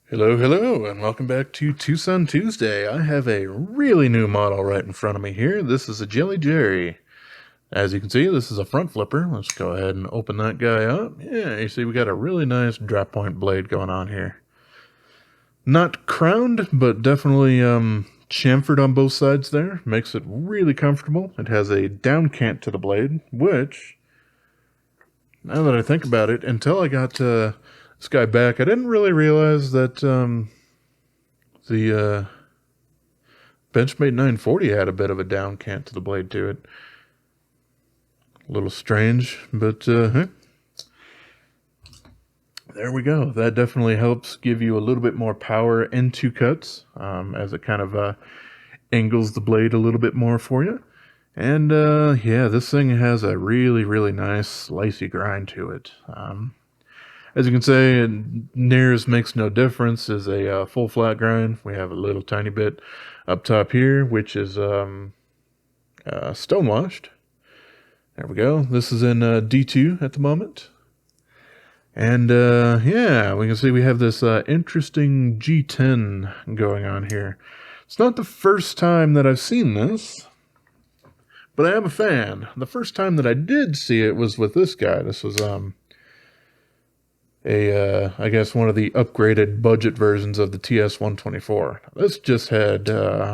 Hello, hello, and welcome back to TwoSun Tuesday. I have a really new model right in front of me here. This is a Jelly Jerry. As you can see, this is a front flipper. Let's go ahead and open that guy up. Yeah, you see we got a really nice drop point blade going on here. Not crowned, but definitely chamfered on both sides there. Makes it really comfortable. It has a down-cant to the blade, which, now that I think about it, until I got this guy back, I didn't really realize that the Benchmade 940 had a bit of a down cant to the blade to it. A little strange, but there we go. That definitely helps give you a little bit more power into cuts as it kind of angles the blade a little bit more for you. And yeah, this thing has a really, really nice slicey grind to it. As you can say, nears makes no difference is a full flat grind. We have a little tiny bit up top here, which is stonewashed. There we go. This is in D2 at the moment. And yeah, we can see we have this interesting G10 going on here. It's not the first time that I've seen this, but I am a fan. The first time that I did see it was with this guy. This was I guess one of the upgraded budget versions of the TS343. This just had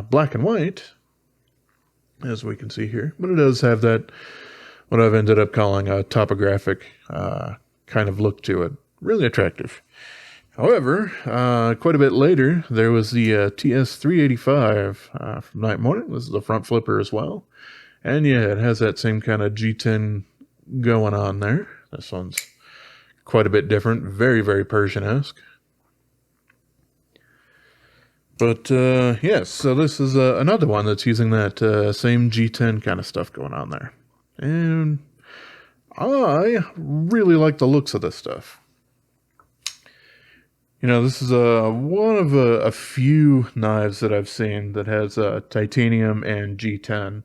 black and white, as we can see here, but it does have that, what I've ended up calling a topographic kind of look to it. Really attractive. However, quite a bit later, there was the TS343 from Night Morning. This is a front flipper as well. And yeah, it has that same kind of G10 going on there. This one's quite a bit different. Very, very Persian-esque. But yes, so this is another one that's using that same G10 kind of stuff going on there. And I really like the looks of this stuff. You know, this is one of a few knives that I've seen that has titanium and G10.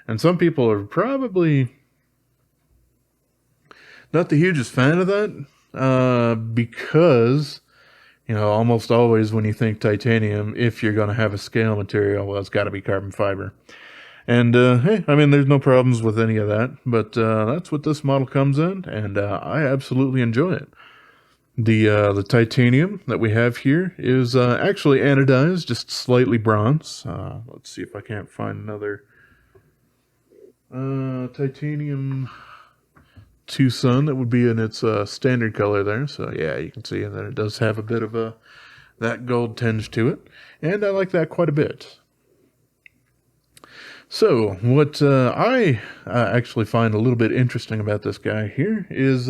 And some people are probably not the hugest fan of that because, you know, almost always when you think titanium, if you're going to have a scale material, well, it's got to be carbon fiber. And, hey, I mean, there's no problems with any of that, but that's what this model comes in, and I absolutely enjoy it. The titanium that we have here is actually anodized, just slightly bronze. Let's see if I can't find another titanium TwoSun that would be in its standard color there. So yeah, you can see that it does have a bit of that gold tinge to it, and I like that quite a bit. So what I actually find a little bit interesting about this guy here is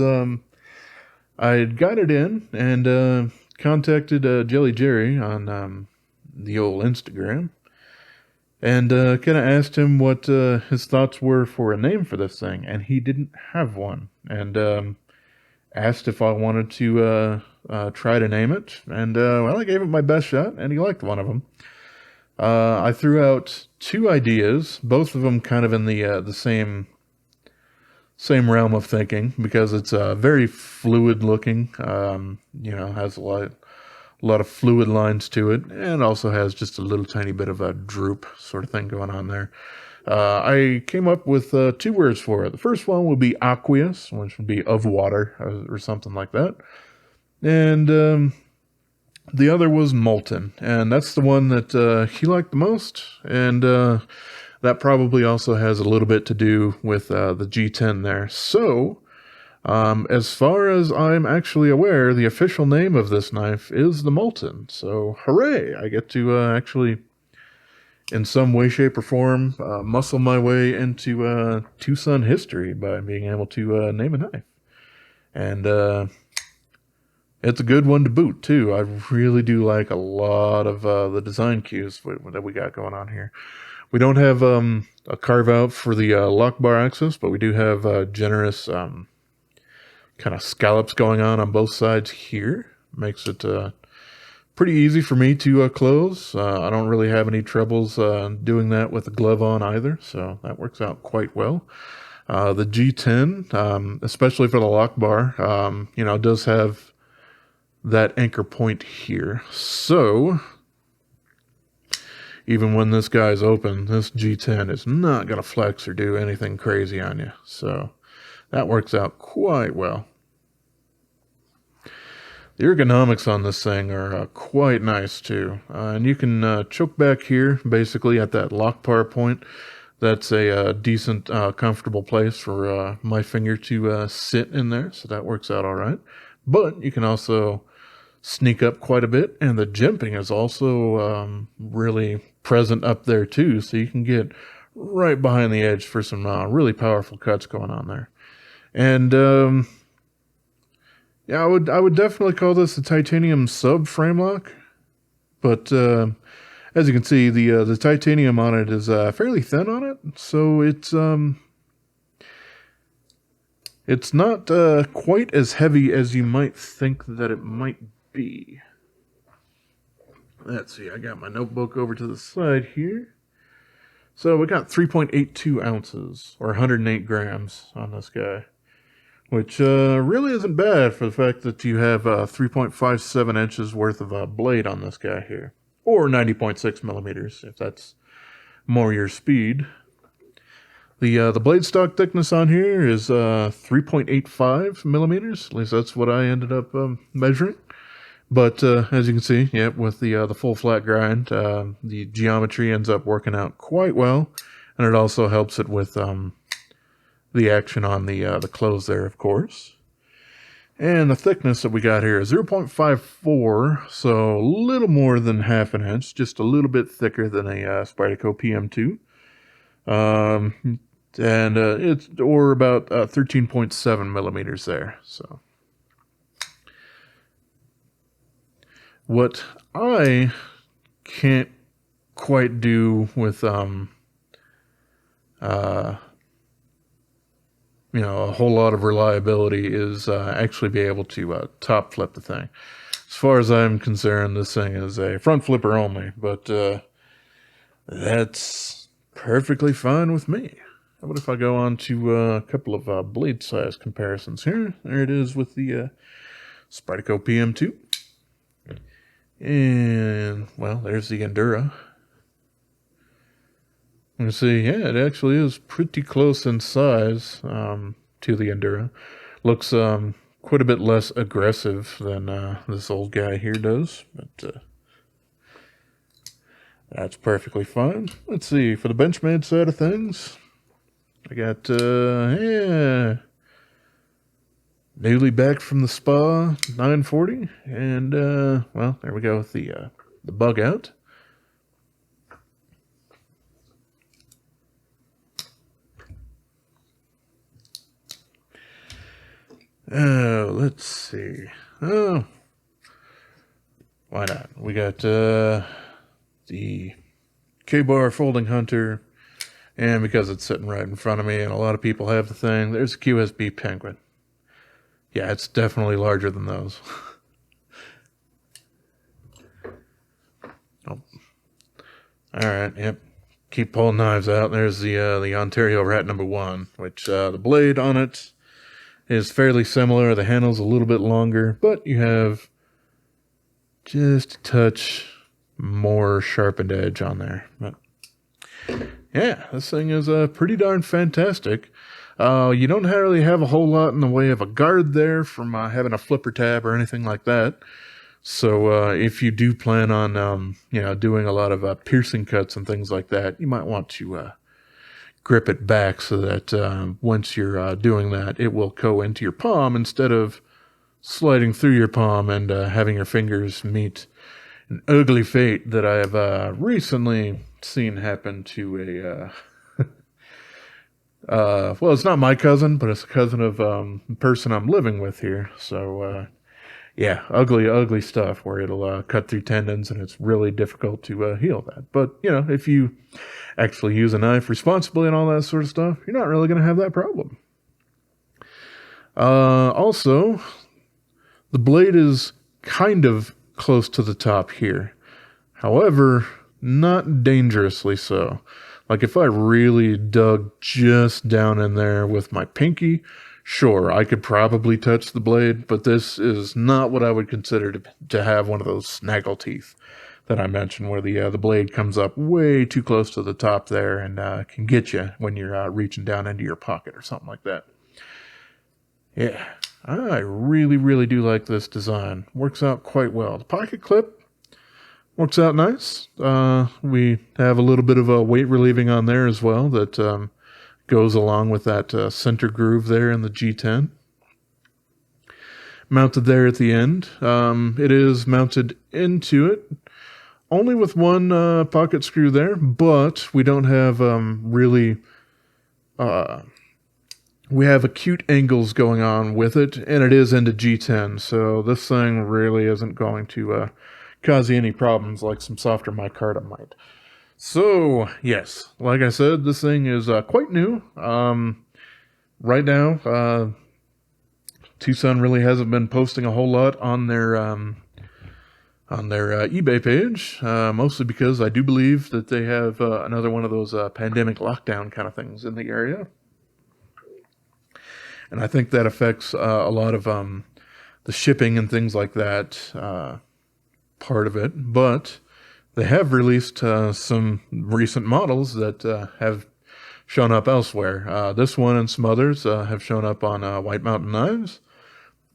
I got it in and contacted Jelly Jerry on the old Instagram, and kind of asked him what his thoughts were for a name for this thing, and he didn't have one, and asked if I wanted to try to name it, and well, I gave it my best shot, and he liked one of them. I threw out two ideas, both of them kind of in the same realm of thinking, because it's very fluid looking. You know, has a lot of fluid lines to it, and also has just a little tiny bit of a droop sort of thing going on there. I came up with two words for it. The first one would be aqueous, which would be of water, or something like that. And the other was Molten, and that's the one that he liked the most, and that probably also has a little bit to do with the G10 there. So, as far as I'm actually aware, the official name of this knife is the Molten. So, hooray! I get to actually, in some way, shape, or form, muscle my way into TwoSun history by being able to name a knife. And it's a good one to boot, too. I really do like a lot of the design cues that we got going on here. We don't have a carve-out for the lock bar axis, but we do have generous kind of scallops going on both sides here. Makes it pretty easy for me to close. I don't really have any troubles doing that with the glove on either, so that works out quite well. The G10, especially for the lock bar, you know, does have that anchor point here. So even when this guy's open, this G10 is not going to flex or do anything crazy on you. So that works out quite well. The ergonomics on this thing are quite nice too. And you can choke back here, basically at that lock bar point. That's a decent, comfortable place for my finger to sit in there, so that works out all right. But you can also sneak up quite a bit, and the jimping is also really present up there too, so you can get right behind the edge for some really powerful cuts going on there. And yeah, I would definitely call this a titanium sub frame lock, but as you can see, the titanium on it is fairly thin on it, so it's not quite as heavy as you might think that it might be. Let's see, I got my notebook over to the side here. So we got 3.82 ounces, or 108 grams on this guy, which really isn't bad for the fact that you have 3.57 inches worth of blade on this guy here. Or 90.6 millimeters, if that's more your speed. The blade stock thickness on here is 3.85 millimeters. At least that's what I ended up measuring. But as you can see, yeah, with the full flat grind, the geometry ends up working out quite well, and it also helps it with the action on the close there, of course. And the thickness that we got here is 0.54, so a little more than half an inch, just a little bit thicker than a Spyderco PM2. And it's or about 13.7 millimeters there. So what I can't quite do with a whole lot of reliability is actually be able to top flip the thing. As far as I'm concerned, this thing is a front flipper only, but that's perfectly fine with me. How about if I go on to a couple of blade size comparisons here? There it is with the Spyderco PM2. And, well, there's the Endura. You see, yeah, it actually is pretty close in size to the Endura. Looks quite a bit less aggressive than this old guy here does, but that's perfectly fine. Let's see, for the Benchmade side of things, I got, newly back from the spa, 940, and, well, there we go with the bug out. Oh, let's see. Oh, why not? We got the K-Bar Folding Hunter, and because it's sitting right in front of me, and a lot of people have the thing, there's a QSB Penguin. Yeah, it's definitely larger than those. Oh. Alright, yep. Keep pulling knives out. There's the Ontario Rat number 1, which the blade on it is fairly similar. The handle's a little bit longer, but you have just a touch more sharpened edge on there. But yeah, this thing is pretty darn fantastic. You don't really have a whole lot in the way of a guard there from having a flipper tab or anything like that. So if you do plan on doing a lot of piercing cuts and things like that, you might want to grip it back so that once you're doing that, it will go into your palm instead of sliding through your palm and having your fingers meet an ugly fate that I have recently seen happen to well, it's not my cousin, but it's a cousin of the person I'm living with here. So yeah, ugly stuff where it'll cut through tendons, and it's really difficult to heal that. But if you actually use a knife responsibly and all that sort of stuff, you're not really going to have that problem. Also, the blade is kind of close to the top here. However, not dangerously so. Like if I really dug just down in there with my pinky, Sure, I could probably touch the blade, but this is not what I would consider to have one of those snaggle teeth that I mentioned, where the blade comes up way too close to the top there and can get you when you're reaching down into your pocket or something like that. Yeah, I really, really do like this design. Works out quite well. The pocket clip works out nice. We have a little bit of a weight relieving on there as well that goes along with that center groove there in the G10. Mounted there at the end. It is mounted into it only with one pocket screw there, but we don't have really... we have acute angles going on with it, and it is into G10, so this thing really isn't going to cause you any problems like some softer micarta might. So, yes, like I said, this thing is quite new. Right now, TwoSun really hasn't been posting a whole lot on their eBay page, mostly because I do believe that they have another one of those pandemic lockdown kind of things in the area. And I think that affects a lot of the shipping and things like that part of it. But they have released some recent models that have shown up elsewhere. This one and some others have shown up on White Mountain Knives,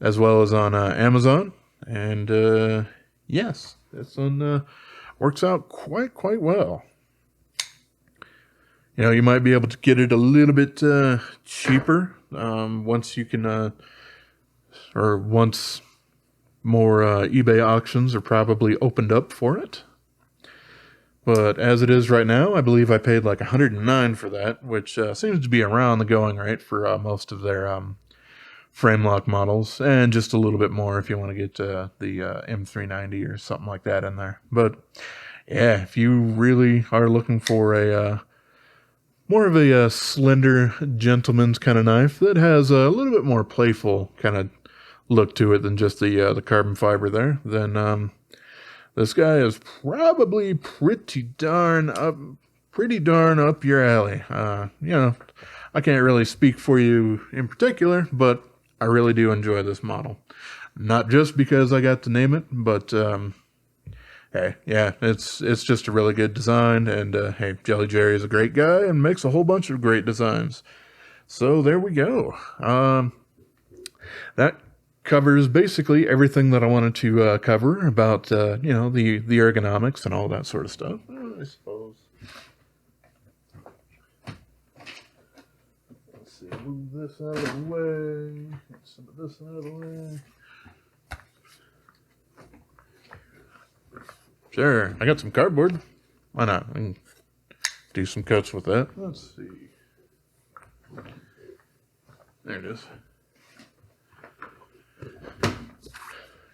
as well as on Amazon. And yes, this one works out quite well. You know, you might be able to get it a little bit cheaper once you can, or once more eBay auctions are probably opened up for it. But as it is right now, I believe I paid like $109 for that, which seems to be around the going rate for most of their frame lock models, and just a little bit more if you want to get the M390 or something like that in there. But yeah, if you really are looking for a more of a slender gentleman's kind of knife that has a little bit more playful kind of look to it than just the carbon fiber there, then this guy is probably pretty darn up your alley. You know, I can't really speak for you in particular, but I really do enjoy this model. Not just because I got to name it, but hey, yeah, it's just a really good design, and hey, Jelly Jerry is a great guy and makes a whole bunch of great designs. So there we go. That covers basically everything that I wanted to cover about you know, the ergonomics and all that sort of stuff. I suppose. Let's see, move this out of the way. Get some of this out of the way. Sure, I got some cardboard. Why not? I can do some cuts with that. Let's see. There it is.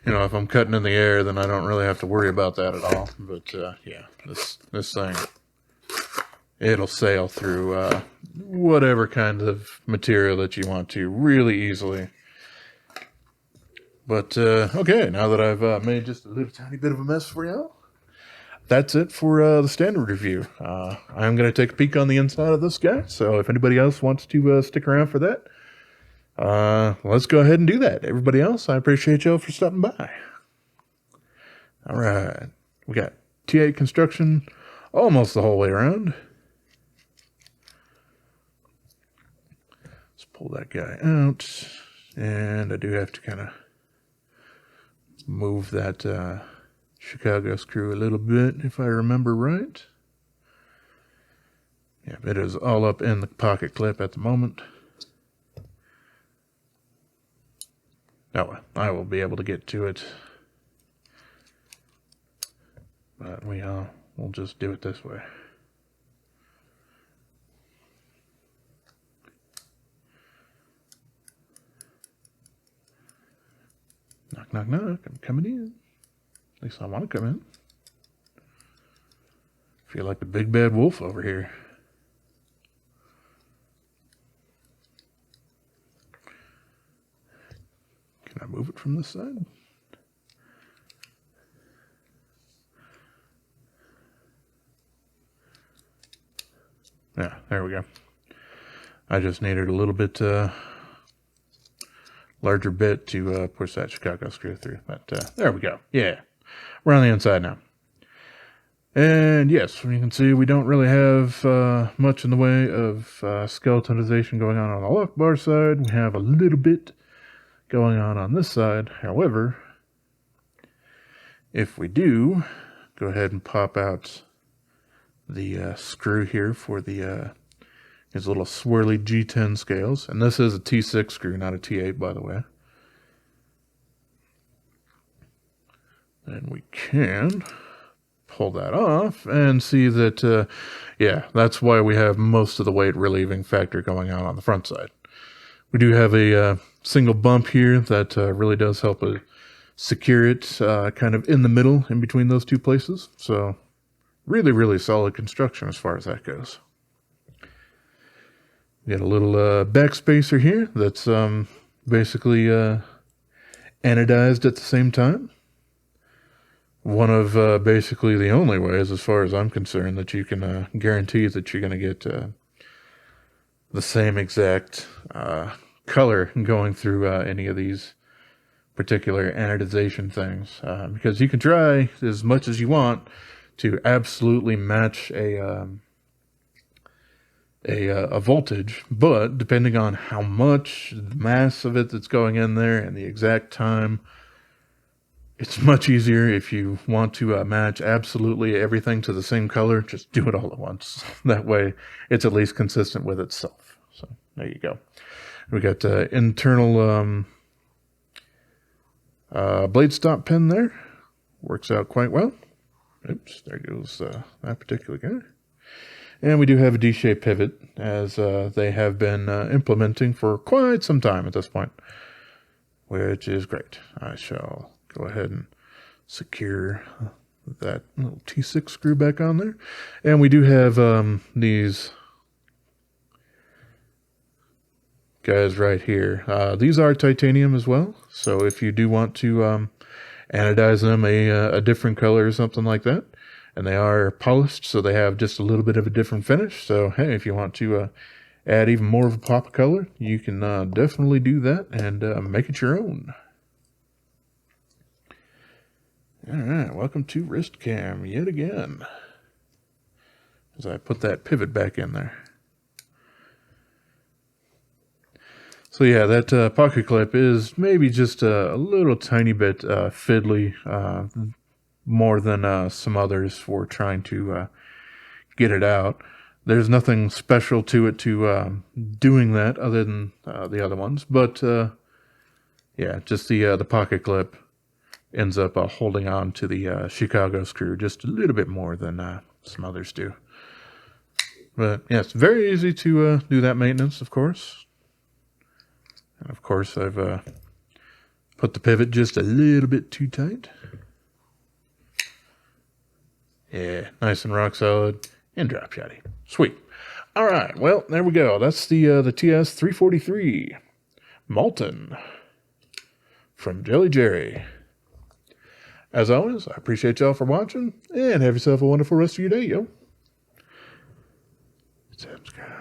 You know, if I'm cutting in the air, then I don't really have to worry about that at all. But yeah, this thing, it'll sail through whatever kind of material that you want to really easily. But okay, now that I've made just a little tiny bit of a mess for y'all, that's it for the standard review. I'm going to take a peek on the inside of this guy, so if anybody else wants to stick around for that, let's go ahead and do that. Everybody else, I appreciate y'all for stopping by. All right, we got T8 construction almost the whole way around. Let's pull that guy out, and I do have to kind of move that Chicago screw a little bit, if I remember right. Yeah, it is all up in the pocket clip at the moment. Oh, I will be able to get to it, but we'll just do it this way. Knock, knock, knock. I'm coming in. At least I want to come in. Feel like the big bad wolf over here. Can I move it from this side? Yeah, there we go. I just needed a little bit larger bit to push that Chicago screw through. But there we go. Yeah, we're on the inside now. And yes, you can see we don't really have much in the way of skeletonization going on the lock bar side. We have a little bit going on this side. However, if we do go ahead and pop out the screw here for the his little swirly G10 scales, and this is a T6 screw, not a T8, by the way. And we can pull that off and see that, yeah, that's why we have most of the weight relieving factor going on the front side. We do have a single bump here that really does help secure it kind of in the middle in between those two places. So really, really solid construction as far as that goes. We got a little back spacer here that's basically anodized at the same time. One of basically the only ways, as far as I'm concerned, that you can guarantee that you're going to get the same exact color going through any of these particular anodization things. Because you can try as much as you want to absolutely match a voltage, but depending on how much mass of it that's going in there and the exact time, it's much easier if you want to match absolutely everything to the same color. Just do it all at once. That way, it's at least consistent with itself. So there you go. We got internal blade stop pin there. Works out quite well. Oops, there goes that particular guy. And we do have a D-shaped pivot, as they have been implementing for quite some time at this point, which is great. I shall go ahead and secure that little T6 screw back on there. And we do have these guys right here. These are titanium as well, so if you do want to anodize them a different color or something like that, and they are polished, so they have just a little bit of a different finish. So hey, if you want to add even more of a pop of color, you can definitely do that and make it your own. All right, welcome to wrist cam yet again, as I put that pivot back in there. So yeah, that pocket clip is maybe just a little tiny bit fiddly, more than some others for trying to get it out. There's nothing special to it to doing that other than the other ones, but yeah, just the pocket clip ends up holding on to the Chicago screw just a little bit more than some others do. But yeah, it's very easy to do that maintenance, of course. And of course, I've put the pivot just a little bit too tight. Yeah, nice and rock solid and drop shotty. Sweet. All right, well, there we go. That's the TS343 Molten from Jelly Jerry. As always, I appreciate y'all for watching, and have yourself a wonderful rest of your day, yo. Subscribe.